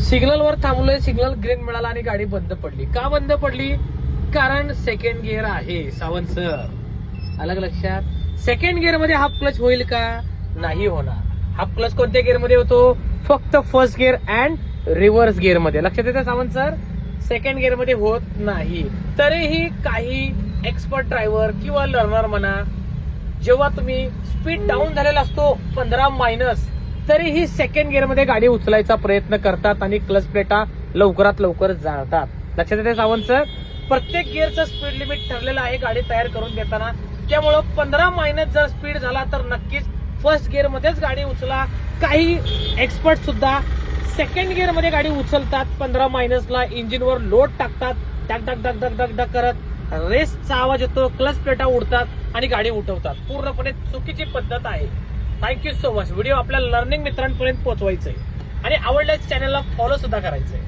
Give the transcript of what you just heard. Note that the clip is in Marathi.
सिग्नलवर थांबलोय, सिग्नल ग्रीन मिळाला आणि गाडी बंद पडली. का बंद पडली? कारण सेकंड गिअर आहे सावंत सर. अलग लक्षात. सेकंड गिअर मध्ये हाफ क्लच होईल का? नाही होणार. हाफ क्लच कोणत्या गिअर मध्ये होतो? फक्त first gear and reverse gear मध्ये. लक्षात येतं सावंत सर? सेकंड गिअर मध्ये होत नाही. तरीही काही एक्सपर्ट ड्रायव्हर किंवा लर्नर म्हणा, जेव्हा तुम्ही स्पीड डाऊन झालेला असतो 15 तरीही सेकंड गिअर मध्ये गाडी उचलायचा प्रयत्न करतात आणि क्लच प्लेटा लवकरात लवकर जाळतात. लक्षात येते सावंत सर? प्रत्येक गिअरचं स्पीड लिमिट ठरलेलं आहे गाडी तयार करून देताना. त्यामुळं 15 जर स्पीड झाला तर नक्कीच फर्स्ट गिअर मध्येच गाडी उचला. काही एक्सपर्ट सुद्धा सेकंड गिअर मध्ये गाडी उचलतात. 15 इंजिनवर लोड टाकतात, duck duck duck duck duck duck करत रेसचा आवाज येतो, क्लच प्लेटा उडतात आणि गाडी उठवतात. पूर्णपणे चुकीची पद्धत आहे. Thank you so much. व्हिडिओ आपल्या लर्निंग मित्रांपर्यंत पोहोचवायचंय आणि आवडल्यास चॅनलला फॉलो सुद्धा करायचंय.